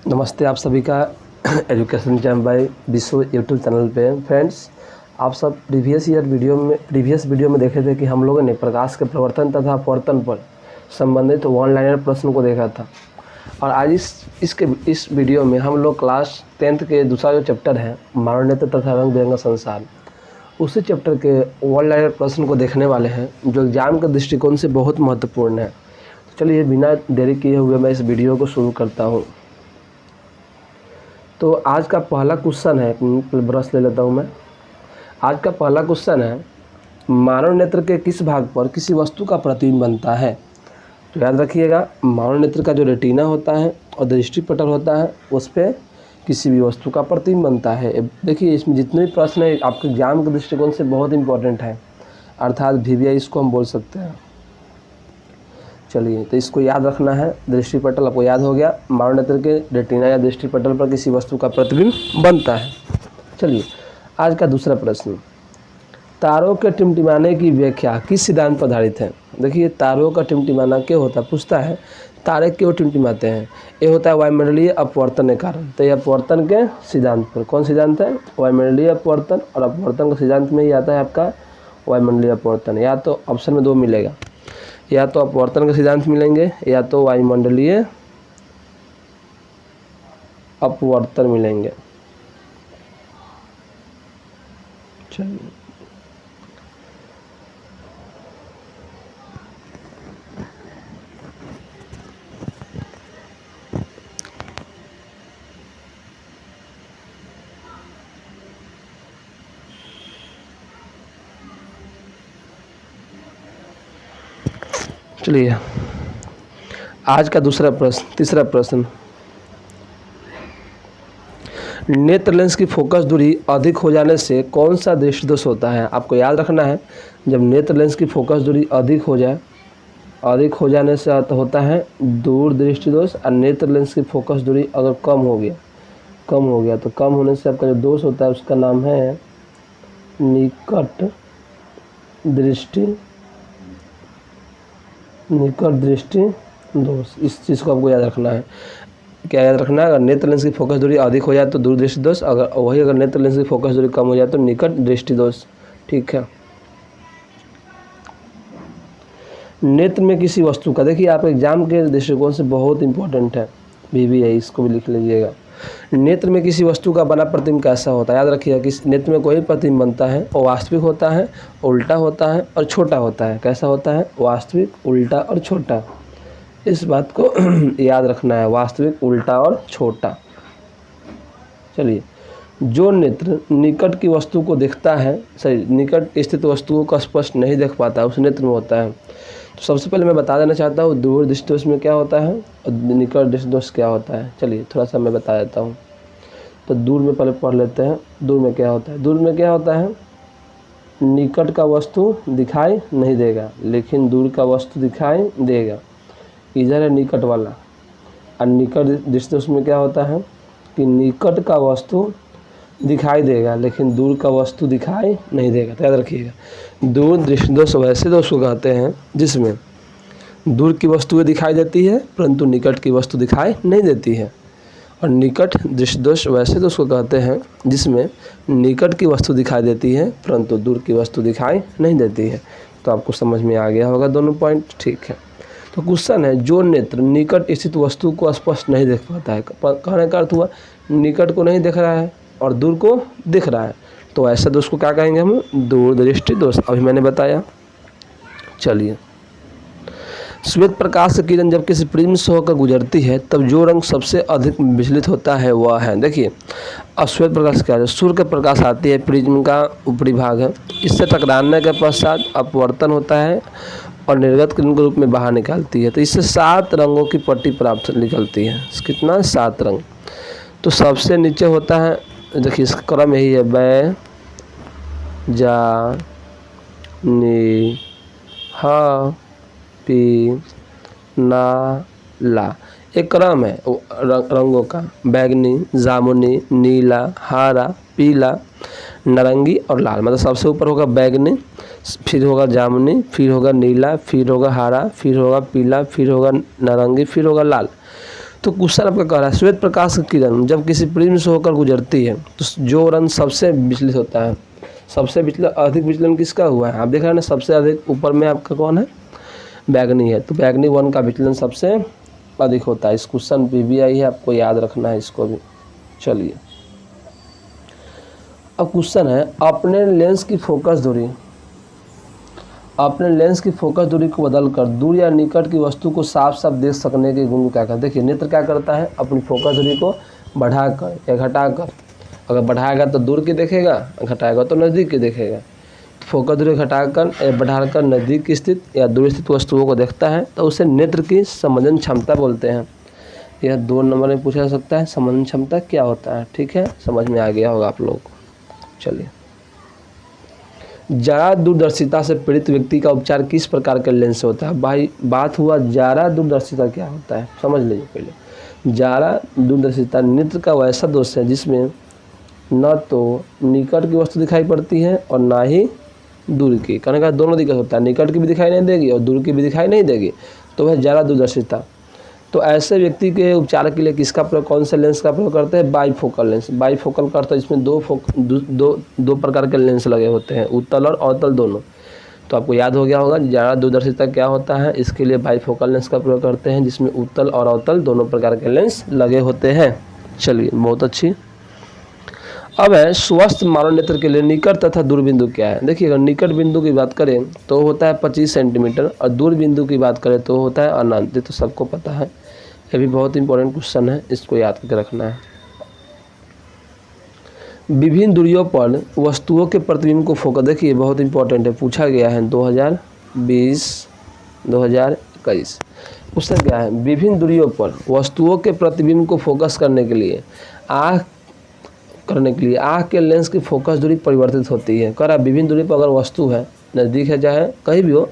नमस्ते आप सभी का एजुकेशन जैम बाय विश्व यूट्यूब चैनल पे। फ्रेंड्स, आप सब प्रीवियस वीडियो में देखे थे कि हम लोगों ने प्रकाश के प्रवर्तन तथा अपवर्तन पर संबंधित वन लाइनर प्रश्न को देखा था। और आज इस वीडियो में हम लोग क्लास 10th के दूसरा जो चैप्टर है मानव नेत्र तथा रंग बिरंगा संसार, उसी चैप्टर के वन लाइनर प्रश्न को देखने वाले हैं जो एग्जाम के दृष्टिकोण से बहुत महत्वपूर्ण है। तो चलिए बिना देरी किए हुए मैं इस वीडियो को शुरू करता हूँ। तो आज का पहला क्वेश्चन है, ब्रश ले लेता हूँ मैं। आज का पहला क्वेश्चन है, मानव नेत्र के किस भाग पर किसी वस्तु का प्रतिबिंब बनता है? तो याद रखिएगा, मानव नेत्र का जो रेटिना होता है और दृष्टिपटल होता है उस पर किसी भी वस्तु का प्रतिबिंब बनता है। देखिए, इसमें जितने भी प्रश्न है आपके एग्जाम के दृष्टिकोण से बहुत इंपॉर्टेंट है, अर्थात VVI इसको हम बोल सकते हैं। चलिए, तो इसको याद रखना है। दृष्टिपटल आपको याद हो गया, मानव नेत्र के रेटिना या दृष्टिपटल पर किसी वस्तु का प्रतिबिंब बनता है। चलिए, आज का दूसरा प्रश्न, तारों के टिमटिमाने की व्याख्या किस सिद्धांत पर आधारित है? देखिए, तारों का टिमटिमाना क्यों होता है, पूछता है तारे क्यों टिमटिमाते हैं। ये होता है वायुमंडलीय अपवर्तन के कारण। तो ये अपवर्तन के सिद्धांत पर, कौन सिद्धांत है? वायुमंडलीय अपवर्तन। और अपवर्तन का सिद्धांत में ही आता है आपका वायुमंडलीय अपवर्तन। या तो ऑप्शन में 2 मिलेगा, या तो अपवर्तन के सिद्धांत मिलेंगे या तो वायुमंडलीय अपवर्तन मिलेंगे। चलिए, आज का तीसरा प्रश्न, नेत्र लेंस की फोकस दूरी अधिक हो जाने से कौन सा दृष्टि दोष होता है? आपको याद रखना है, जब नेत्र लेंस की फोकस दूरी अधिक हो जाने से होता है दूर दृष्टि दोष। और नेत्र लेंस की फोकस दूरी अगर कम हो गया तो कम होने से आपका जो दोष होता है उसका नाम है निकट दृष्टि दोष। इस चीज़ को आपको याद रखना है। क्या याद रखना है? अगर नेत्र लेंस की फोकस दूरी अधिक हो जाए तो दूर दृष्टि दोष, अगर नेत्र लेंस की फोकस दूरी कम हो जाए तो निकट दृष्टि दोष। ठीक है। नेत्र में किसी वस्तु का, देखिए आप एग्जाम के दृष्टिकोण से बहुत इंपॉर्टेंट है, VVI, इसको भी लिख लीजिएगा। नेत्र में किसी वस्तु का बना प्रतिबिंब कैसा होता है? याद रखिएगा कि नेत्र में कोई प्रतिबिंब बनता है वो वास्तविक होता है, उल्टा होता है और छोटा होता है। कैसा होता है? वास्तविक, उल्टा और छोटा। इस बात को याद रखना है, वास्तविक, उल्टा और छोटा। चलिए, जो नेत्र निकट की वस्तु को देखता है, निकट स्थित वस्तुओं को स्पष्ट नहीं देख पाता उस नेत्र में होता है। तो सबसे पहले मैं बता देना चाहता हूँ दूर दृष्टि दोष में क्या होता है और निकट दृष्टि दोष क्या होता है। चलिए थोड़ा सा मैं बता देता हूँ। तो दूर में पहले पढ़ लेते हैं, दूर में क्या होता है। दूर में क्या होता है? निकट का वस्तु दिखाई नहीं देगा लेकिन दूर का वस्तु दिखाई देगा। इधर है निकट वाला। और निकट दृष्टि दोष में क्या होता है कि निकट का वस्तु दिखाई देगा लेकिन दूर का वस्तु दिखाई नहीं देगा। तो याद रखिएगा, दूर दृष्टि दोष वैसे दोष को कहते हैं जिसमें दूर की वस्तुएं दिखाई देती है परंतु निकट की वस्तु दिखाई नहीं देती है। और निकट दृष्टि दोष वैसे दोष को कहते हैं जिसमें निकट की वस्तु दिखाई देती है परंतु दूर की वस्तु दिखाई नहीं देती है। तो आपको समझ में आ गया होगा दोनों पॉइंट। ठीक है। तो क्वेश्चन है, जो नेत्र निकट स्थित वस्तु को स्पष्ट नहीं देख पाता है, कहने का अर्थ हुआ निकट को नहीं देख रहा है और दूर को दिख रहा है, तो ऐसा दोष को क्या कहेंगे हम? दूर दृष्टि दोष। अभी मैंने बताया। चलिए, श्वेत प्रकाश की किरण जब किसी प्रिज्म से होकर गुजरती है तब जो रंग सबसे अधिक विचलित होता है वह है, देखिए अश्वेत प्रकाश क्या है? सूर्य का प्रकाश आती है, प्रिज्म का ऊपरी भाग है, इससे टकराने के पश्चात अपवर्तन होता है और निर्गत किरण के रूप में बाहर निकालती है। तो इससे 7 रंगों की पट्टी प्राप्त निकलती है। कितना? 7 रंग। तो सबसे नीचे होता है, देखिए इसका क्रम यही है, बै जा नी हा पी ना ला। एक क्रम है रंगों का, बैगनी, जामुनी, नीला, हरा, पीला, नारंगी और लाल। मतलब सबसे ऊपर होगा बैगनी, फिर होगा जामुनी, फिर होगा नीला, फिर होगा हरा, फिर होगा पीला, फिर होगा नारंगी, फिर होगा लाल। तो क्वेश्चन आपका कह रहा है श्वेत प्रकाश की किरण जब किसी प्रिज्म से होकर गुजरती है तो जो रंग सबसे विचलित होता है, सबसे विचलन अधिक विचलन किसका हुआ है? आप देख रहे हैं ना, सबसे अधिक ऊपर में आपका कौन है? बैगनी है। तो बैगनी वन का विचलन सबसे अधिक होता है। इस क्वेश्चन PBI है, आपको याद रखना है इसको भी। चलिए अब क्वेश्चन है अपने लेंस की फोकस दूरी, अपने लेंस की फोकस दूरी को बदलकर दूर या निकट की वस्तु को साफ साफ देख सकने के गुण को क्या करता है? देखिए नेत्र क्या करता है, अपनी फोकस दूरी को बढ़ाकर या घटाकर, अगर बढ़ाएगा तो दूर की देखेगा, घटाएगा तो नज़दीक की देखेगा। फोकस दूरी घटाकर या बढ़ाकर नज़दीक की स्थित या दूर स्थित वस्तुओं को देखता है तो उसे नेत्र की संवेदन क्षमता बोलते हैं। यह 2 नंबर में पूछा जा सकता है, संवेदन क्षमता क्या होता है? ठीक है, समझ में आ गया होगा आप लोगों को। चलिए ज़्यादा दूरदर्शिता से पीड़ित व्यक्ति का उपचार किस प्रकार के लेंस से होता है? भाई बात हुआ ज़्यादा दूरदर्शिता क्या होता है, समझ लीजिए पहले। ज़्यादा दूरदर्शिता नेत्र का वैसा दोष है जिसमें न तो निकट की वस्तु दिखाई पड़ती है और ना ही दूर की। कहने का दोनों दिक्कत होता है, निकट की भी दिखाई नहीं देगी और दूर की भी दिखाई नहीं देगी, तो वह ज़्यादा दूरदर्शिता। तो ऐसे व्यक्ति के उपचार के लिए किसका प्रयोग, कौन से लेंस का प्रयोग करते हैं? Bifocal lens. बाईफोकल का अर्थ है इसमें दो प्रकार के लेंस लगे होते हैं, उत्तल और अवतल दोनों। तो आपको याद हो गया होगा ज़्यादा दूरदर्शिता क्या होता है, इसके लिए बाईफोकल लेंस का प्रयोग करते हैं जिसमें उत्तल और अवतल दोनों प्रकार के लेंस लगे होते हैं। चलिए बहुत अच्छी। अब है स्वस्थ मानव नेत्र के लिए निकट तथा दूर बिंदु क्या है? देखिए अगर निकट बिंदु की बात करें तो होता है 25 सेंटीमीटर और दूर बिंदु की बात करें तो होता है अनंत। ये तो सबको पता है, ये भी बहुत इंपॉर्टेंट क्वेश्चन है, इसको याद करके रखना है। विभिन्न दूरियों पर वस्तुओं के प्रतिबिंब को फोकस, देखिए बहुत इंपॉर्टेंट है, पूछा गया है 2020-2021। क्वेश्चन क्या है? विभिन्न दूरियों पर वस्तुओं के प्रतिबिंब को फोकस करने के लिए आँख के लेंस की फोकस दूरी परिवर्तित होती है। कह रहा विभिन्न दूरी पर अगर वस्तु है, नज़दीक है चाहे कहीं भी हो,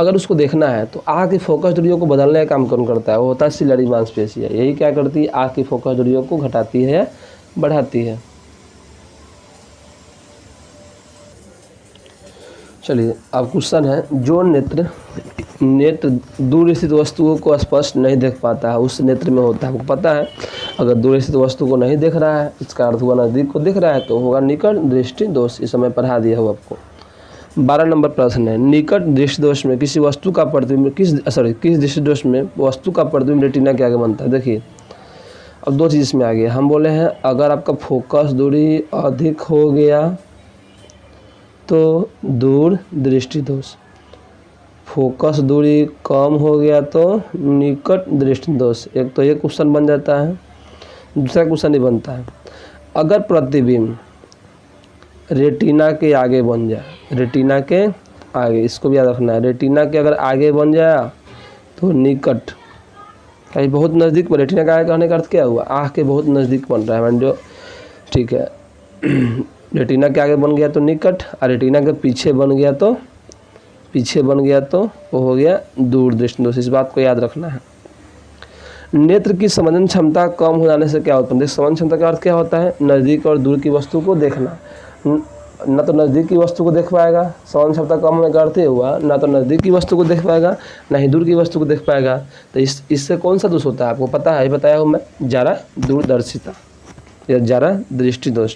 अगर उसको देखना है तो आँख की फोकस दूरियों को बदलने का काम कौन करता है? वो होता है सिलरी मांसपेशियाँ। यही क्या करती है? आँख की फोकस दूरियों को घटाती है या बढ़ाती है। चलिए अब क्वेश्चन है जो नेत्र दूर स्थित वस्तुओं को स्पष्ट नहीं देख पाता है उस नेत्र में होता है। आपको पता है अगर दूर स्थित वस्तु को नहीं देख रहा है, इसका अर्थ हुआ नज़दीक को देख रहा है, तो होगा निकट दृष्टि दोष। इस समय पढ़ा दिया हो आपको। 12 नंबर प्रश्न है निकट दृष्टि दोष में किसी वस्तु का प्रतिबिंब किस दृष्टि दोष में वस्तु का प्रतिबिंब रेटिना के आगे बनता है? देखिए अब 2 चीज़ इसमें आ गया। हम बोले हैं अगर आपका फोकस दूरी अधिक हो गया तो दूर दृष्टि दोष, फोकस दूरी कम हो गया तो निकट दृष्टि दोष। एक तो ये क्वेश्चन बन जाता है, दूसरा क्वेश्चन ही बनता है अगर प्रतिबिंब रेटिना के आगे बन जाए, रेटिना के आगे, इसको भी याद रखना है, रेटिना के अगर आगे बन जाए तो निकट, कहीं बहुत नज़दीक पर। रेटिना का आगे कहने का अर्थ क्या हुआ? आँख के बहुत नज़दीक बन रहा है जो, ठीक है। रेटिना के आगे बन गया तो निकट, और रेटिना के पीछे बन गया तो वो हो गया दूर दृष्टि दोष। इस बात को याद रखना है। नेत्र की संवेदन क्षमता कम हो जाने से क्या होता है? संवेदन क्षमता का अर्थ क्या होता है? नज़दीक और दूर की वस्तु को देखना। न तो नज़दीक की वस्तु को देख पाएगा, संवेदन क्षमता कम होने का अर्थ हुआ ना तो नज़दीक की वस्तु को देख पाएगा ना ही दूर की वस्तु को देख पाएगा। तो इससे कौन सा दोष होता है? आपको पता है, बताया हूँ मैं, ज़्यादा दूरदर्शिता या ज़्यादा दृष्टि दोष।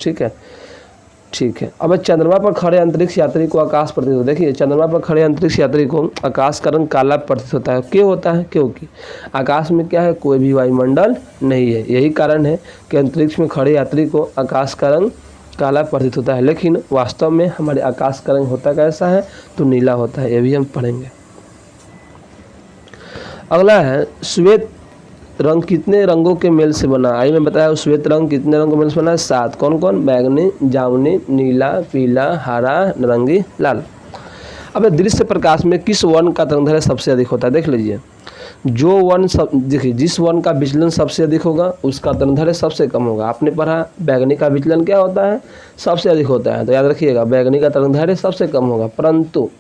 ठीक है। अब चंद्रमा पर खड़े अंतरिक्ष यात्री को आकाश प्रतीत होता है। देखिए चंद्रमा पर खड़े अंतरिक्ष यात्री को आकाश का रंग काला प्रतीत होता है। क्यों होता है? क्योंकि आकाश में क्या है? कोई भी वायुमंडल नहीं है। यही कारण है कि अंतरिक्ष में खड़े यात्री को आकाश का रंग काला प्रतीत होता है, लेकिन वास्तव में हमारे आकाश का रंग होता कैसा है? तो नीला होता है। ये भी हम पढ़ेंगे। अगला है श्वेत रंग कितने रंगों के मेल से बना? आई मैं बताया श्वेत रंग कितने रंगों के मेल से बना है? 7। कौन कौन? बैगनी, जामुनी, नीला, पीला, हरा, नारंगी, लाल। अब दृश्य प्रकाश में किस वर्ण का तरंगदैर्घ्य सबसे अधिक होता है? देख लीजिए, जो वर्ण देखिए जिस वर्ण का विचलन सबसे अधिक होगा उसका तरंगदैर्घ्य सबसे कम होगा। आपने पढ़ा बैगनी का विचलन क्या होता है? सबसे अधिक होता है। तो याद रखिएगा बैगनी का तरंगदैर्घ्य सबसे कम होगा, परंतु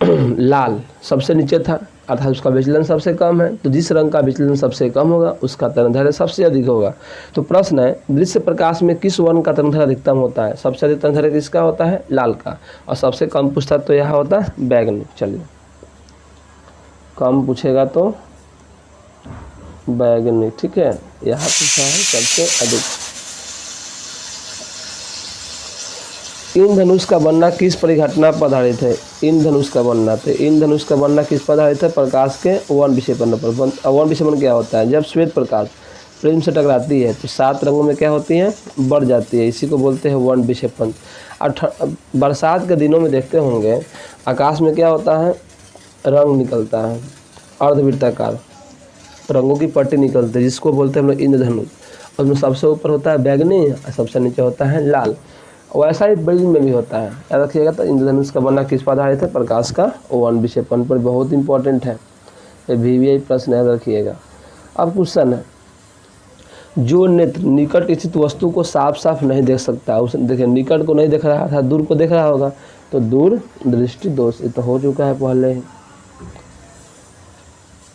लाल सबसे नीचे था अर्थात उसका विचलन सबसे कम है। तो जिस रंग का विचलन सबसे कम होगा उसका तरंगदैर्घ्य सबसे अधिक होगा। तो प्रश्न है दृश्य प्रकाश में किस वर्ण का तरंगदैर्घ्य अधिकतम होता है? सबसे अधिक तरंगदैर्घ्य किसका होता है? लाल का। और सबसे कम पूछता तो यहाँ होता है बैगनी। चलिए कम पूछेगा तो बैगनी, ठीक है। यहाँ पूछा है सबसे अधिक। इंद्रधनुष का बनना किस परिघटना पर आधारित है? इंद्रधनुष का बनना, तो इंद्रधनुष का बनना किस पर आधारित है? प्रकाश के वन विक्षेपण पर। वन विक्षेपण क्या होता है? जब श्वेत प्रकाश प्रिज्म से टकराती है तो 7 रंगों में क्या होती है? बढ़ जाती है, इसी को बोलते हैं वन विक्षेपण। बरसात के दिनों में देखते होंगे आकाश में क्या होता है? रंग निकलता है, अर्धवृत्ताकार रंगों की पट्टी निकलती है, जिसको बोलते हैं हम लोग इंद्रधनुष। उसमें सबसे ऊपर होता है बैगनी और सबसे नीचे होता है लाल। वैसा ही प्रिज्म में भी होता है, याद रखिएगा। तो इंद्रधनुष का बनना किस पर आधारित है? प्रकाश का वन विक्षेपण पर। बहुत इंपॉर्टेंट है, ये VVI प्रश्न याद रखिएगा। अब क्वेश्चन है, जो नेत्र निकट स्थित वस्तु को साफ साफ नहीं देख सकता, उस देखिए निकट को नहीं देख रहा था, दूर को देख रहा होगा, तो दूर दृष्टि दोष। ये तो हो चुका है पहले ही।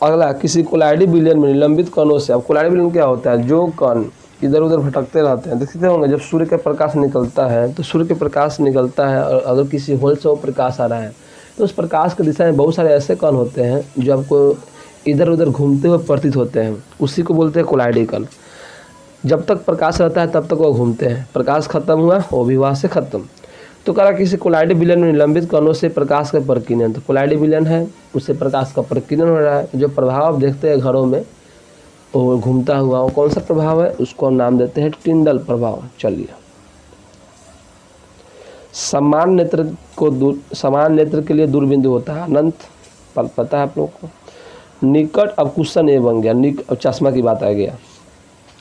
अगला, किसी कोलाइडी विलयन में निलंबित कणों से। अब कोलाइडी विलयन क्या होता है? जो कण इधर उधर भटकते रहते हैं, देखते होंगे जब सूर्य का प्रकाश निकलता है तो सूर्य के प्रकाश निकलता है और अगर किसी होल से वो प्रकाश आ रहा है तो उस प्रकाश की दिशा में बहुत सारे ऐसे कण होते हैं जो आपको इधर उधर घूमते हुए प्रतीत होते हैं, उसी को बोलते हैं कोलाइडी कण। जब तक प्रकाश रहता है तब तक वो घूमते हैं, प्रकाश खत्म हुआ वो भी वहाँ से खत्म। तो कह रहा किसी कोलाइडी विलयन में निलंबित कणों से प्रकाश का प्रकीर्णन। तो कोलाइडी विलयन है, उससे प्रकाश का प्रकीर्णन हो रहा है। जो प्रभाव आप देखते हैं घरों में और घूमता हुआ, वो कौन सा प्रभाव है? उसको हम नाम देते हैं टिंडल प्रभाव। चलिए, समान नेत्र के लिए दूरबिंदु होता है अनंत, पता है आप लोगों को। निकट, अब क्वेश्चन ये बन गया, अब चश्मा की बात आ गया।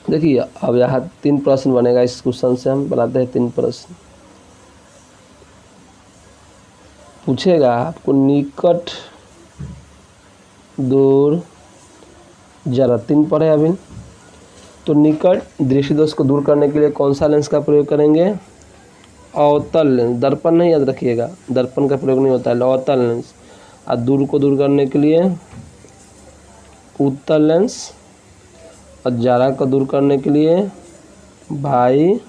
देखिए अब यहाँ 3 प्रश्न बनेगा, इस क्वेश्चन से हम बनाते हैं 3 प्रश्न। पूछेगा आपको निकट, दूर, जरा 3 पर है अभी। तो निकट दृष्टि दोष को दूर करने के लिए कौन सा लेंस का प्रयोग करेंगे? अवतल लेंस, दर्पण नहीं, याद रखिएगा, दर्पण का प्रयोग नहीं होता है, अवतल लेंस। और दूर को दूर करने के लिए उत्तल लेंस, और जारा को दूर करने के लिए बाई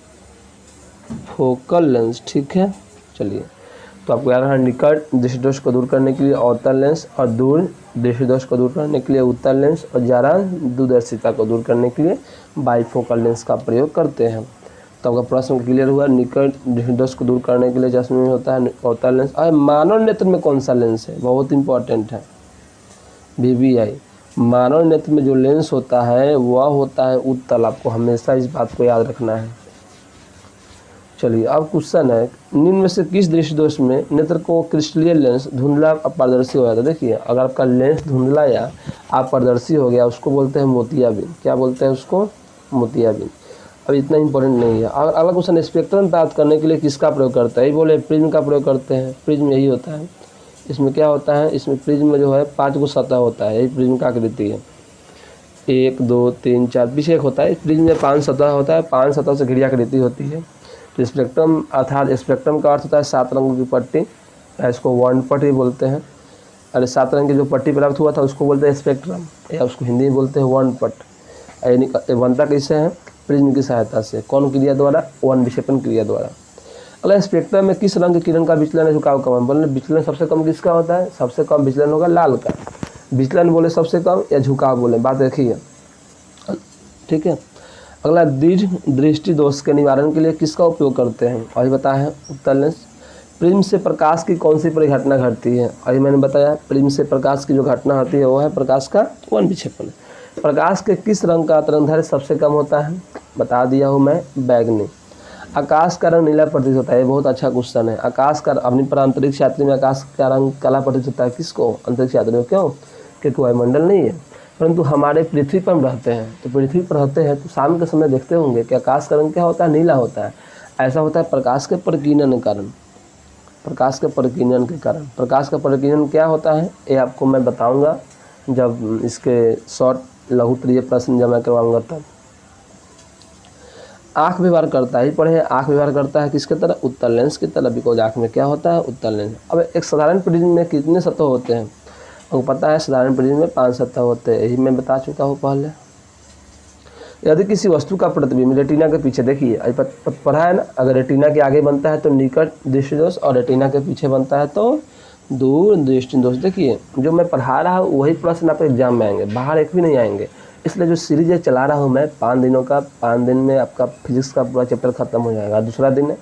फोकल लेंस, ठीक है। चलिए, तो आपको याद है निकट दृष्टि दोष को दूर करने के लिए अवतल लेंस, और दूर दृष्टि दोष को दूर करने के लिए उत्तल लेंस, और जारा दूरदर्शिता को दूर करने के लिए बाईफोकल लेंस का प्रयोग करते हैं। तो आपका प्रश्न क्लियर हुआ। निकट दृष्टि दोष को दूर करने के लिए चश्मे में होता है अवतल लेंस। और मानव नेत्र में कौन सा लेंस है? बहुत इंपॉर्टेंट है, VVI। मानव नेत्र में जो लेंस होता है वह होता है उत्तल। आपको हमेशा इस बात को याद रखना है। चलिए, अब क्वेश्चन है, निम्न में से किस दृष्टि दोष में नेत्र को क्रिस्टलीय लेंस धुंधला अपारदर्शी हो जाता है? देखिए, अगर आपका लेंस धुंधला या अपारदर्शी हो गया उसको बोलते हैं मोतियाबिंद। क्या बोलते हैं उसको? मोतियाबिंद। अब इतना इंपॉर्टेंट नहीं है। अगर अगला क्वेश्चन, स्पेक्ट्रम प्राप्त करने के लिए किसका प्रयोग करता है? ये बोले प्रिज्म का प्रयोग करते हैं। प्रिज्म यही होता है। इसमें क्या होता है? इसमें प्रिज्म में जो है 5 गो सतह होता है, यही प्रिज्म का आकृति है। 1 2 3 4, पीछे एक होता है। प्रिज्म में 5 सतह होता है, 5 सतह से घिरी आकृति होती है। तो स्पेक्ट्रम अर्थात स्पेक्ट्रम का अर्थ होता है 7 रंगों की पट्टी, इसको वर्णपट भी बोलते हैं। अरे 7 रंग की जो पट्टी प्राप्त हुआ था उसको बोलते हैं स्पेक्ट्रम, या उसको हिंदी में बोलते हैं वर्णपट। यानी बनता कैसे है? प्रिज्म की सहायता से। कौन क्रिया द्वारा? वन विक्षेपण क्रिया द्वारा। अगर स्पेक्ट्रम में किस रंग की किरण का विचलन है झुकाव कम? बोले विचलन सबसे कम किसका होता है? सबसे कम विचलन होगा लाल का। विचलन बोले सबसे कम या झुकाव बोले, बात रखिए, ठीक है। अगला, दीर्घ दृष्टि दोष के निवारण के लिए किसका उपयोग करते हैं? अभी बताया है उत्तल लेंस। प्रिज्म से प्रकाश की कौन सी परिघटना घटती है? अभी मैंने बताया प्रिज्म से प्रकाश की जो घटना होती है वो है प्रकाश का वन विक्षेपण। प्रकाश के किस रंग का तरंगदैर्घ्य सबसे कम होता है? बता दिया हूँ मैं, बैगनी। आकाश का रंग नीला प्रतीत होता है, ये बहुत अच्छा क्वेश्चन है। आकाश का अपनी पर अंतरिक्ष यात्री में आकाश का रंग काला प्रतीत होता है। किसको? अंतरिक्ष यात्री में। क्यों? क्योंकि वायुमंडल नहीं है। परंतु हमारे पृथ्वी पर हम रहते हैं, तो पृथ्वी पर रहते हैं तो शाम के समय देखते होंगे कि आकाश का रंग क्या होता है? नीला होता है। ऐसा होता है प्रकाश के प्रकीर्णन के कारण। प्रकाश के प्रकीर्णन के कारण। प्रकाश का प्रकीर्णन क्या होता है ये आपको मैं बताऊंगा जब इसके शॉर्ट लघुत्तरीय प्रश्न जमा करवाऊंगा तब। आँख व्यवहार करता है, पढ़े, आँख व्यवहार करता है किसके तरह? उत्तल लेंस की तरह। बिकॉज आँख में क्या होता है? उत्तल लेंस। अब एक साधारण प्रिज्म में कितने सतह होते हैं? आपको पता है साधारण प्रिज्म में 5 सतह होते हैं, यही मैं बता चुका हूँ पहले। यदि किसी वस्तु का प्रतिबिंब रेटिना के पीछे, देखिए पढ़ा है ना, अगर रेटिना के आगे बनता है तो निकट दृष्टि दोष, और रेटिना के पीछे बनता है तो दूर दृष्टि दोष। देखिए जो मैं पढ़ा रहा हूँ वही प्रश्न आप एग्जाम में आएंगे, बाहर एक भी नहीं आएंगे। इसलिए जो सीरीज है चला रहा हूँ मैं 5 दिनों का, 5 दिन में आपका फिजिक्स का पूरा चैप्टर खत्म हो जाएगा। दूसरा दिन है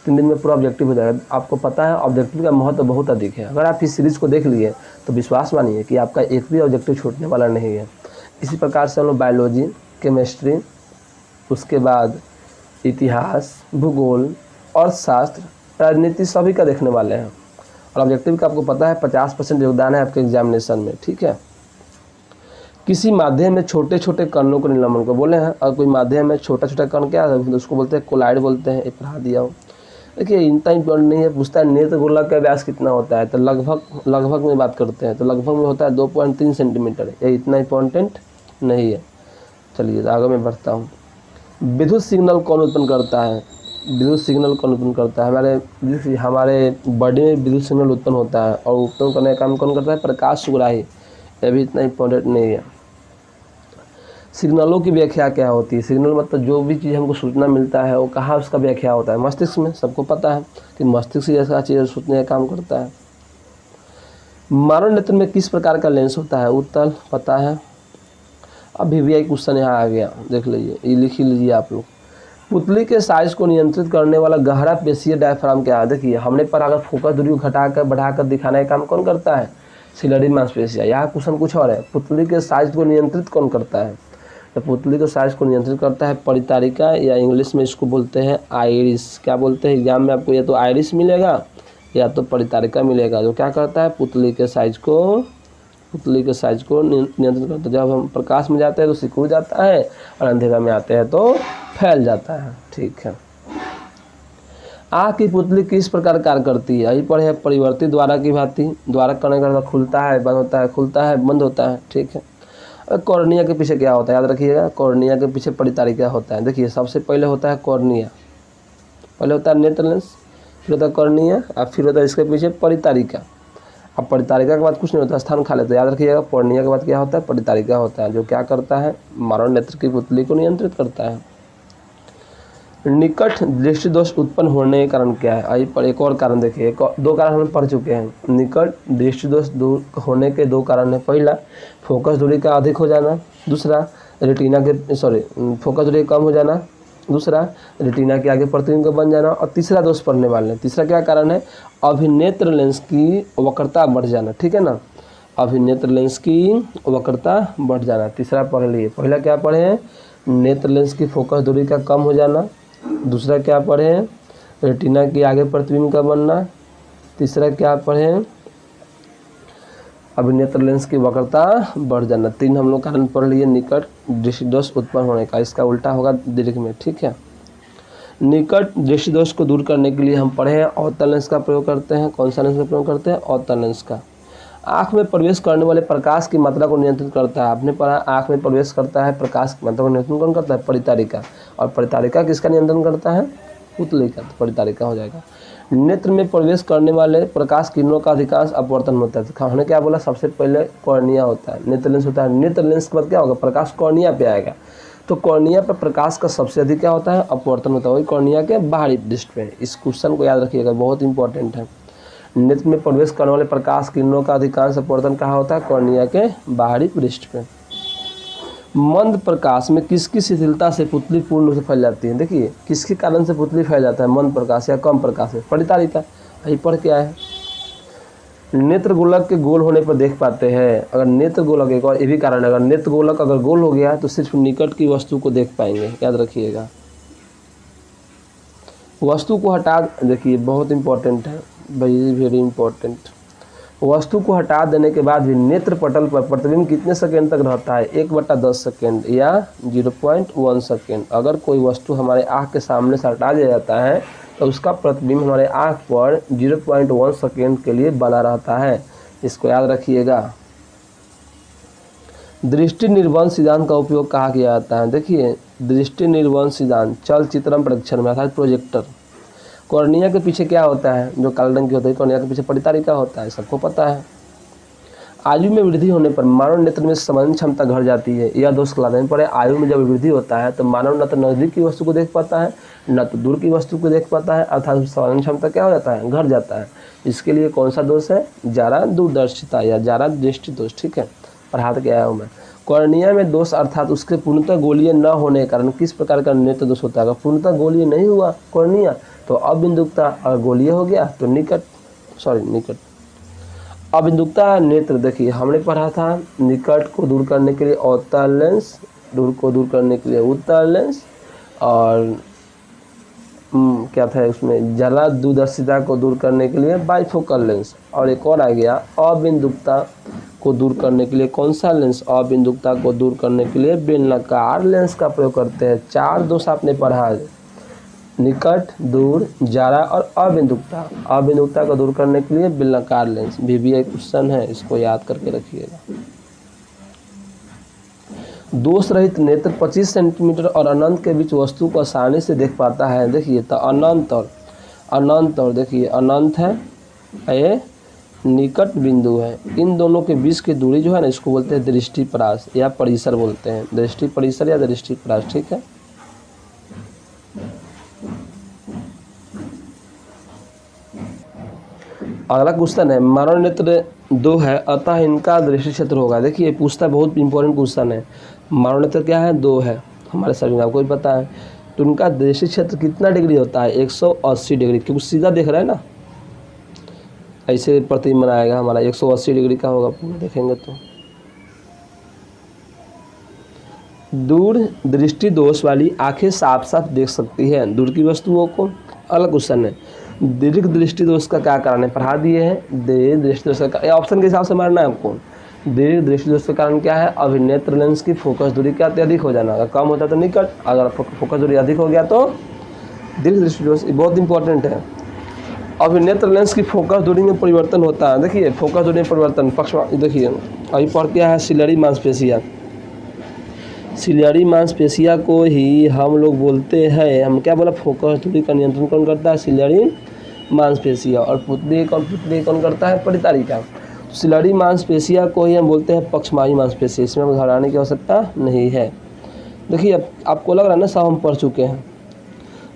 3 दिन में पूरा ऑब्जेक्टिव हो जाएगा। आपको पता है ऑब्जेक्टिव का महत्व बहुत अधिक है। अगर आप इस सीरीज़ को देख लिए तो विश्वास मानिए कि आपका एक भी ऑब्जेक्टिव छूटने वाला नहीं है। इसी प्रकार से हम लोग बायोलॉजी, केमिस्ट्री, उसके बाद इतिहास, भूगोल, अर्थशास्त्र, राजनीति सभी का देखने वाले हैं। और ऑब्जेक्टिव का आपको पता है 50% योगदान है आपके एग्जामिनेशन में, ठीक है। किसी माध्यम में छोटे छोटे कणों को निलंबन को बोले हैं, और कोई माध्यम में छोटा छोटा कण क्या है उसको बोलते हैं कोलाइड बोलते हैं। ये पढ़ा दिया हो। देखिए इतना इम्पोर्टेंट नहीं है। पूछता है नेत्र गोलक का व्यास कितना होता है, तो लगभग में बात करते हैं तो लगभग में होता है 2.3 सेंटीमीटर। ये इतना इम्पोर्टेंट नहीं है। चलिए आगे मैं बढ़ता हूँ। विद्युत सिग्नल कौन उत्पन्न करता है? विद्युत सिग्नल कौन उत्पन्न करता है? हमारे बॉडी में विद्युत सिग्नल उत्पन्न होता है, और उत्पन्न करने का काम कौन करता है? प्रकाश सुग्राही। यह भी इतना इम्पोर्टेंट नहीं है। सिग्नलों की व्याख्या क्या होती है? सिग्नल मतलब जो भी चीज़ हमको सूचना मिलता है वो कहाँ उसका व्याख्या होता है? मस्तिष्क में। सबको पता है कि मस्तिष्क से ऐसा चीज़ सोचने का काम करता है। मानव नेत्र में किस प्रकार का लेंस होता है? उत्तल, पता है। अब VVI क्वेश्चन यहाँ आ गया, देख लीजिए, ये लिख ही लीजिए आप लोग। पुतली के साइज को नियंत्रित करने वाला गहरा पेशीय डायफ्राम क्या है? देखिए हमने पर अगर फोकस दूरी को घटाकर बढ़ाकर दिखाने का काम कौन करता है? सिलरी मांसपेशियाँ। यहाँ क्वेश्चन कुछ और है, पुतली के साइज को नियंत्रित कौन करता है? तो पुतली के साइज को नियंत्रित करता है परितारिका, या इंग्लिश में इसको बोलते हैं आइरिस। क्या बोलते हैं एग्जाम में आपको? या तो आइरिस मिलेगा या तो परितारिका मिलेगा। जो क्या करता है? पुतली के साइज को नियंत्रित करता है। जब हम प्रकाश में जाते हैं तो सिकुड़ जाता है, और अंधेरा में आते हैं तो फैल जाता है, ठीक है। आँख की पुतली किस प्रकार कार्य करती है? यही पढ़े परिवर्तित द्वारा की भांति। द्वारा करने का खुलता है, बंद होता है, खुलता है, बंद होता है, ठीक है। कॉर्निया के पीछे क्या होता है? याद रखिएगा, कॉर्निया के पीछे परितारिका होता है। देखिए सबसे पहले होता है कॉर्निया, पहले होता है नेत्र लेंस, फिर होता है कॉर्निया, और फिर होता है इसके पीछे परितारिका। अब परितारिका के बाद कुछ नहीं होता, स्थान खा लेते। याद रखिएगा कॉर्निया के बाद क्या होता है? परितारिका होता है, जो क्या करता है? मानव नेत्र की पुतली को नियंत्रित करता है। निकट दृष्टि दोष उत्पन्न होने के कारण क्या है? आइए पर एक और कारण देखिए, 2 कारण हम पढ़ चुके हैं। निकट दृष्टि दोष दूर होने के 2 कारण है। पहला, फोकस दूरी का अधिक हो जाना। दूसरा, फोकस दूरी कम हो जाना। दूसरा, रेटिना के आगे प्रतिबिंब का बन जाना। और तीसरा दोष पढ़ने वाले, तीसरा क्या कारण है? अभिनेत्र लेंस की वक्रता बढ़ जाना, ठीक है ना। अभिनेत्र लेंस की वक्रता बढ़ जाना, तीसरा पढ़ लिए। पहला क्या पढ़े हैं? नेत्र लेंस की फोकस दूरी का कम हो जाना। दूसरा क्या पढ़े हैं? रेटिना के आगे प्रतिबिंब का बनना। तीसरा क्या पढ़े हैं? अभिनेत्र लेंस की वक्रता बढ़ जाना। 3 हम लोग कारण पढ़ लिए निकट दृष्टि दोष उत्पन्न होने का। इसका उल्टा होगा दीर्घ में, ठीक है। निकट दृष्टि दोष को दूर करने के लिए हम पढ़े हैं अवतल लेंस का प्रयोग करते हैं। कौन सा लेंस का प्रयोग करते हैं? अवतल लेंस का। आँख में प्रवेश करने वाले प्रकाश की मात्रा को नियंत्रित करता है। आपने पढ़ा आँख में प्रवेश करता है प्रकाश की मात्रा को नियंत्रण कौन करता है? परितारिका। और परितारिका किसका नियंत्रण करता है? पुतली का, तो परितारिका हो जाएगा। नेत्र में प्रवेश करने वाले प्रकाश किरणों का अधिकांश अपवर्तन होता है। तो हमने क्या बोला? सबसे पहले कॉर्निया होता है, नेत्र लेंस होता है। नेत्र लेंस के बाद क्या होगा? प्रकाश कॉर्निया पे आएगा। तो कॉर्निया पर प्रकाश का सबसे अधिक क्या होता है? अपवर्तन होता है, वही कॉर्निया के बाहरी पृष्ठ पे। इस क्वेश्चन को याद रखिएगा, बहुत इंपॉर्टेंट है। नेत्र में प्रवेश करने वाले प्रकाश किरणों का अधिकांश अपवर्तन कहाँ होता है? कॉर्निया के बाहरी पृष्ठ पे। मंद प्रकाश में किसकी शिथिलता से पुतली पूर्ण रूप से फैल जाती है? देखिए किसके कारण से पुतली फैल जाता है? मंद प्रकाश या कम प्रकाश से? परितारिका। यही पढ़ के आए हैं। नेत्र गोलक के गोल होने पर देख पाते हैं। अगर नेत्र गोलक, एक और ये भी कारण है, अगर नेत्र गोलक अगर गोल हो गया तो सिर्फ निकट की वस्तु को देख पाएंगे, याद रखिएगा। वस्तु को हटा, देखिए बहुत इंपॉर्टेंट है, वेरी इंपॉर्टेंट। वस्तु को हटा देने के बाद भी नेत्र पटल पर प्रतिबिंब कितने सेकंड तक रहता है? 1/10 सेकंड या 0.1 सेकंड। अगर कोई वस्तु हमारे आँख के सामने से हटा दिया जाता है तो उसका प्रतिबिंब हमारे आँख पर 0.1 सेकंड के लिए बना रहता है। इसको याद रखिएगा। दृष्टि निर्वहन सिद्धांत का उपयोग कहाँ किया जाता है? देखिए दृष्टि निर्वहन सिद्धांत चलचित्रम परीक्षण में अर्थात प्रोजेक्टर। कॉर्निया के पीछे क्या होता है? जो काले रंग की होती है, कॉर्निया के पीछे परितारिका होता है, सबको पता है। आयु में वृद्धि होने पर मानव नेत्र में समझने क्षमता घट जाती है। यह दोष कहलाने पर आयु में जब वृद्धि होता है तो मानव न तो नजदीक की वस्तु को देख पाता है, न तो दूर की वस्तु को देख पाता है, अर्थात समझने क्षमता क्या हो जाता है? घट जाता है। इसके लिए कौन सा दोष है? जारा दूरदर्शिता या जारा दृष्टि दोष, ठीक है। पढ़ा के आया हूँ मैं। कॉर्निया में दोष अर्थात उसके पूर्णतः गोलीय न होने के कारण किस प्रकार का नेत्र दोष होता है? पूर्णतः गोलीय नहीं हुआ कॉर्निया तो अबिंदुकता, और गोलीय हो गया तो निकट। अबिंदुकता नेत्र, देखिए हमने पढ़ा था निकट को दूर करने के लिए अवतल लेंस, दूर को दूर करने के लिए उत्तल लेंस, और क्या था उसमें जला दूरदर्शिता को दूर करने के लिए बाइफोकल लेंस, और एक और आ गया अबिंदुकता को दूर करने के लिए कौन सा लेंस? अबिंदुकता को दूर करने के लिए बेलनाकार लेंस का प्रयोग करते हैं। 4 दोष आपने पढ़ा है, निकट, दूर, जारा और अबिंदुकता। अबिंदुकता को दूर करने के लिए बेलनाकार लेंस, VBI क्वेश्चन है, इसको याद करके रखिएगा। दोष रहित नेत्र 25 सेंटीमीटर और अनंत के बीच वस्तु को आसानी से देख पाता है। देखिए तो अनंत और देखिए अनंत है, ये निकट बिंदु है, इन दोनों के बीच की दूरी जो है ना इसको बोलते हैं दृष्टिपरास या परिसर बोलते हैं, दृष्टि परिसर या दृष्टिपरास, ठीक है। अगला क्वेश्चन है मानव नेत्र 2 है अतः इनका दृष्टि क्षेत्र होगा। देखिए पूछता बहुत इंपॉर्टेंट क्वेश्चन है, मानव नेत्र क्या है? 2 है हमारे शरीर में, आपको भी पता है, तो उनका दृष्टि क्षेत्र कितना डिग्री होता है? 180 डिग्री, क्योंकि सीधा देख रहा है ना, ऐसे प्रतिबिंब बनाएगा हमारा 180 डिग्री का होगा पूरा देखेंगे तो। दूर दृष्टि दोष वाली आंखें साफ साफ देख सकती है दूर की वस्तुओं को। अलग क्वेश्चन है, दीर्घ दृष्टि दोष का क्या कारण है? पढ़ा दिए हैं। दीर्घ दृष्टि दोष का ऑप्शन के हिसाब से मारना है आपको। दीर्घ दृष्टि दोष का कारण क्या है? अभिनेत्र लेंस की फोकस दूरी क्या अत्यधिक हो जाना, अगर कम होता तो निकट, अगर फोकस दूरी अधिक हो गया तो दीर्घ दृष्टि दोष। बहुत इंपॉर्टेंट है। अभिनेत्र लेंस की फोकस दूरी में परिवर्तन होता है। देखिए फोकस दूरी में परिवर्तन पक्ष, देखिए अभी पर क्या है? सिलरी मांसपेशिया, सिलरी मांसपेशिया को ही हम लोग बोलते हैं, हम क्या बोला? फोकस दूरी का नियंत्रण कौन करता है? सिलरी मांसपेशिया। और पुतली कौन करता है? परितारिका। सिलरी मांसपेशिया को ही हम बोलते हैं पक्षमायी मांसपेशिया, इसमें घबराने की आवश्यकता नहीं है। देखिए अब आपको लग रहा है ना सब हम पढ़ चुके हैं।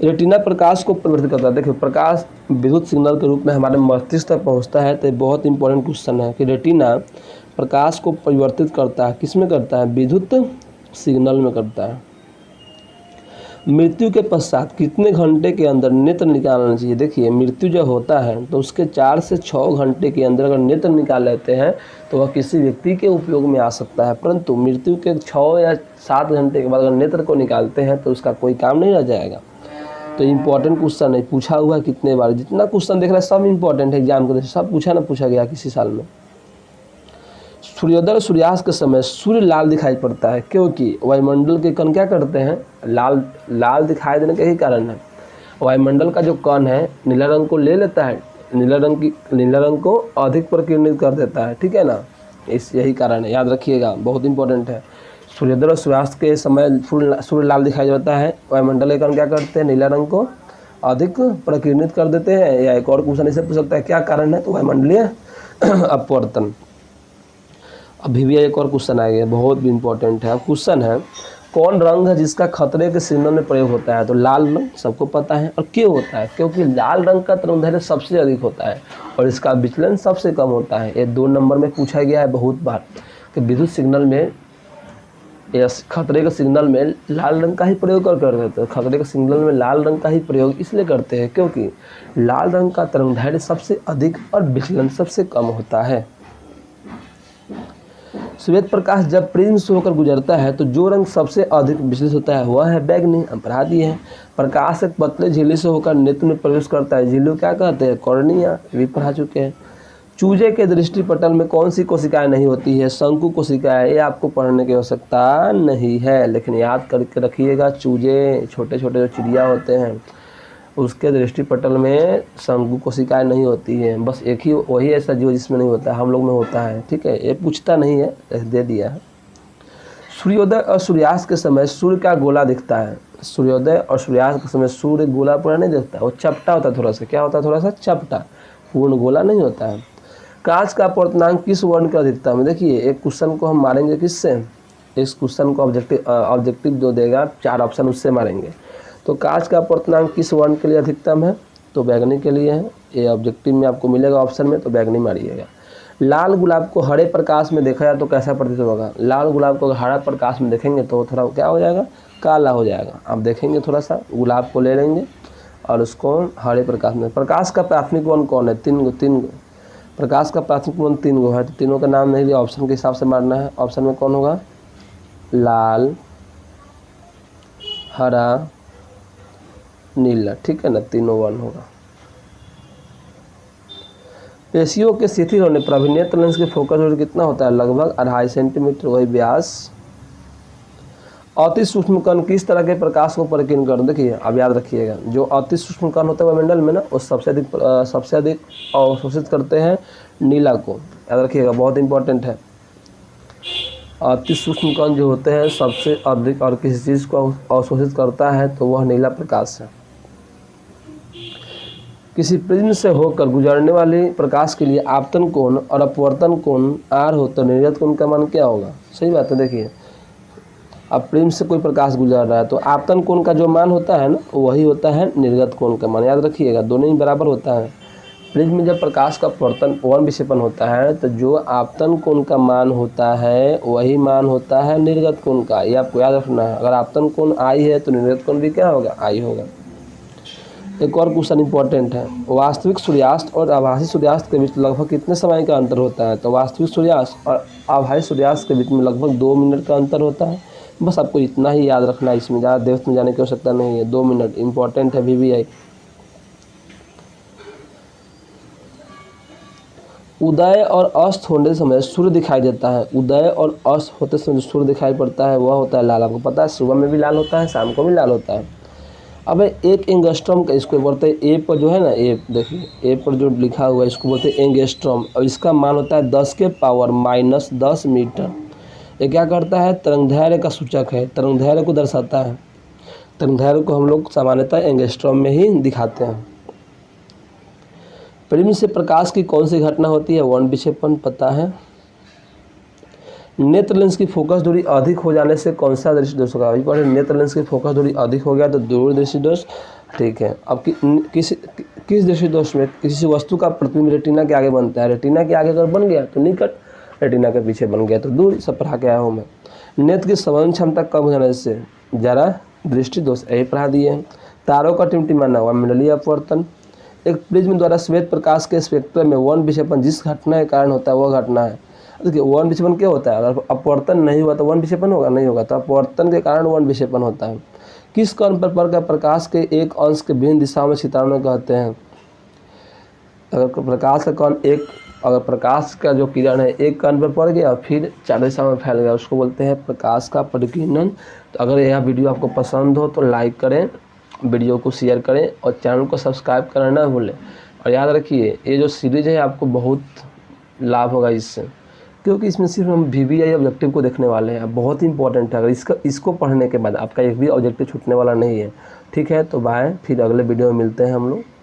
रेटिना प्रकाश को परिवर्तित करता है। देखिए प्रकाश विद्युत सिग्नल के रूप में हमारे मस्तिष्क तक पहुंचता है, तो बहुत इंपॉर्टेंट क्वेश्चन है कि रेटिना प्रकाश को परिवर्तित करता है, किस में करता है? विद्युत सिग्नल में करता है। मृत्यु के पश्चात कितने घंटे के अंदर नेत्र निकालना चाहिए? देखिए मृत्यु जब होता है तो उसके 4 से 6 घंटे के अंदर अगर नेत्र निकाल लेते हैं तो वह किसी व्यक्ति के उपयोग में आ सकता है, परंतु मृत्यु के 6 या 7 घंटे के बाद अगर नेत्र को निकालते हैं तो उसका कोई काम नहीं रह जाएगा। तो इम्पोर्टेंट क्वेश्चन है, पूछा हुआ है कितने बार, जितना क्वेश्चन देख रहे हैं सब इम्पोर्टेंट है, एग्जाम को सब पूछा गया किसी साल में। सूर्योदय और सूर्यास्त के समय सूर्य लाल दिखाई पड़ता है क्योंकि वायुमंडल के कण क्या करते हैं? लाल दिखाई देने का यही कारण है, वायुमंडल का जो कण है नीला रंग को ले लेता है, नीला रंग को अधिक प्रकीर्णित कर देता है, ठीक है ना, यही कारण है, याद रखिएगा, बहुत इंपॉर्टेंट है। सूर्योदय और सूर्यास्त के समय सूर्य लाल दिखाई देता है, वायुमंडल के कण क्या करते हैं? नीला रंग को अधिक प्रकीर्णित कर देते हैं। या एक और क्वेश्चन इसे पूछ सकता है क्या कारण है? तो वायुमंडलीय अपवर्तन। अभी भी एक और क्वेश्चन आ गया, बहुत भी इंपॉर्टेंट है। अब क्वेश्चन है कौन रंग है जिसका खतरे के सिग्नल में प्रयोग होता है? तो लाल रंग सबको पता है। और क्यों होता है? क्योंकि लाल रंग का तरंगदैर्घ्य सबसे अधिक होता है और इसका विचलन सबसे कम होता है। ये 2 नंबर में पूछा गया है बहुत बार कि विद्युत सिग्नल में या खतरे के सिग्नल में लाल रंग का ही प्रयोग करते हैं। खतरे के सिग्नल में लाल रंग का ही प्रयोग इसलिए करते हैं क्योंकि लाल रंग का तरंगदैर्घ्य सबसे अधिक और विचलन सबसे कम होता है। श्वेत प्रकाश जब प्रिज्म से होकर गुजरता है तो जो रंग सबसे अधिक विचलित होता है वह है बैगनी, हम पढ़ा दिए हैं। प्रकाश एक पतले झिल्ली से होकर नेत्र में प्रवेश करता है, झिल्ली क्या कहते हैं? कॉर्निया, भी पढ़ा चुके हैं। चूजे के दृष्टिपटल में कौन सी कोशिकाएं नहीं होती है? शंकु कोशिकाएं। ये आपको पढ़ने की आवश्यकता नहीं है, लेकिन याद करके रखिएगा, चूजे छोटे छोटे जो चिड़िया होते हैं उसके दृष्टिपटल में शंकु कोशिकाएं नहीं होती है, बस एक ही वही ऐसा जीव जिसमें नहीं होता है, हम लोग में होता है, ठीक है, ये पूछता नहीं है, दे दिया है। सूर्योदय और सूर्यास्त के समय सूर्य का गोला दिखता है। सूर्योदय और सूर्यास्त के समय सूर्य गोला पूरा नहीं दिखता, वो चपटा होता है, थोड़ा सा क्या होता है? थोड़ा सा चपटा, पूर्ण गोला नहीं होता है। कांच का अपवर्तनांक किस वर्ण की अधिकता में? देखिए एक क्वेश्चन को हम मारेंगे किससे? इस क्वेश्चन को ऑब्जेक्टिव जो देगा 4 ऑप्शन उससे मारेंगे। तो कांच का अपवर्तनांक किस वर्ण के लिए अधिकतम है? तो बैगनी के लिए है। ये ऑब्जेक्टिव में आपको मिलेगा ऑप्शन में, तो बैगनी मारिएगा। लाल गुलाब को हरे प्रकाश में देखा जाए तो कैसा प्रतीत होगा? लाल गुलाब को हरा प्रकाश में देखेंगे तो थोड़ा क्या हो जाएगा? काला हो जाएगा। आप देखेंगे थोड़ा सा गुलाब को ले लेंगे और उसको हरे प्रकाश में। प्रकाश का प्राथमिक वर्ण कौन है? तीन गो। प्रकाश का प्राथमिक वर्ण 3 गो है, तो तीनों का नाम नहीं लिया, ऑप्शन के हिसाब से मारना है। ऑप्शन में कौन होगा? लाल, हरा, नीला, ठीक है ना, तीनों वर्ण होगा। पेशियों के शिथिल होने पर अभिनेत्र लेंस की फोकस दूरी कितना होता है? लगभग 2.5 सेंटीमीटर, वही व्यास। अति सूक्ष्म कण किस तरह के प्रकाश को परिकीर्ण कर? देखिए अब याद रखिएगा, जो अति सूक्ष्म कण होता है वायुमंडल में ना, वो सबसे अधिक अवशोषित करते हैं नीला को। याद रखिएगा, बहुत इंपॉर्टेंट है। अति सूक्ष्म कण जो होते हैं सबसे अधिक और किसी चीज़ को अवशोषित करता है तो वह नीला प्रकाश है। किसी प्रिज्म से होकर गुजरने वाले प्रकाश के लिए आपतन कोण और अपवर्तन कोण R हो तो निर्गत कोण का मान क्या होगा? सही बात है। देखिए अब प्रिज्म से कोई प्रकाश गुजर रहा है तो आपतन कोण का जो मान होता है ना, वही होता है निर्गत कोण का मान। याद रखिएगा, दोनों ही बराबर होता है। प्रिज्म में जब प्रकाश का अपवर्तन वर्ण विक्षेपण होता है तो जो आपतन कोण का मान होता है वही मान होता है निर्गत कोण का। ये आपको याद रखना है। अगर आपतन कोण I है तो निर्गत कोण भी क्या होगा? I होगा। एक और क्वेश्चन इंपॉर्टेंट है, वास्तविक सूर्यास्त और आभासी सूर्यास्त के बीच लगभग कितने समय का अंतर होता है? तो वास्तविक सूर्यास्त और आभासी सूर्यास्त के बीच में लगभग 2 मिनट का अंतर होता है। बस आपको इतना ही याद रखना है, इसमें ज़्यादा डेप्थ में जाने की आवश्यकता नहीं है। 2 मिनट इंपॉर्टेंट है VVI। उदय और अस्त होने समय सूर्य दिखाई देता है। उदय और अस्त होते समय जो सूर्य दिखाई पड़ता है वह होता है लाल। आपको पता है सुबह में भी लाल होता है, शाम को भी लाल होता है। अब एक एंगस्ट्रॉम का, इसको बोलते हैं ए पर जो है ना, ए देखिए ए पर जो लिखा हुआ है इसको बोलते हैं एंगस्ट्रॉम, और इसका मान होता है 10 के पावर -10 मीटर। ये क्या करता है? तरंगदैर्घ्य का सूचक है, तरंगदैर्घ्य को दर्शाता है। तरंगदैर्घ्य को हम लोग सामान्यतः एंगस्ट्रॉम में ही दिखाते हैं। प्रिज्म से प्रकाश की कौन सी घटना होती है? वर्ण विक्षेपण, पता है। नेत्र लेंस की फोकस दूरी अधिक हो जाने से कौन सा दृष्टि दोष होगा? अभी नेत्र लेंस की फोकस दूरी अधिक हो गया तो दूरदृष्टि दोष, ठीक है। अब किस दृष्टि दोष में किसी वस्तु का प्रतिबिंब रेटिना के आगे बनता है? रेटिना के आगे अगर बन गया तो निकट, रेटिना के पीछे बन गया तो दूर। सब पढ़ा के आया हूँ मैं। नेत्र की संवेदन क्षमता कम हो जाने से जरा दृष्टि दोष, यही पढ़ा दिए हैं। तारों का टिमटिमाना वायुमंडलीय अपवर्तन। एक प्रिज्म द्वारा श्वेत प्रकाश के स्पेक्ट्रम में वर्ण विक्षेपण जिस घटना के कारण होता है वह घटना है। देखिए वर्ण विक्षेपण क्या होता है? अगर अपवर्तन नहीं हुआ तो वर्ण विक्षेपण होगा? नहीं होगा। तो अपवर्तन के कारण वर्ण विक्षेपण होता है। किस कण पर पड़कर प्रकाश के एक अंश के विभिन्न दिशाओं में छितराने कहते हैं? अगर प्रकाश का कण अगर प्रकाश का जो किरण है एक कण पर पड़ गया फिर 4 दिशाओं में फैल गया, उसको बोलते हैं प्रकाश का परिकीर्णन। तो अगर यह वीडियो आपको पसंद हो तो लाइक करें, वीडियो को शेयर करें और चैनल को सब्सक्राइब करना ना भूलें। और याद रखिए ये जो सीरीज़ है आपको बहुत लाभ होगा इससे, क्योंकि इसमें सिर्फ हम VVI ऑब्जेक्टिव को देखने वाले हैं। बहुत ही इंपॉर्टेंट है। अगर इसको पढ़ने के बाद आपका एक भी ऑब्जेक्टिव छूटने वाला नहीं है। ठीक है, तो बाय, फिर अगले वीडियो में मिलते हैं हम लोग।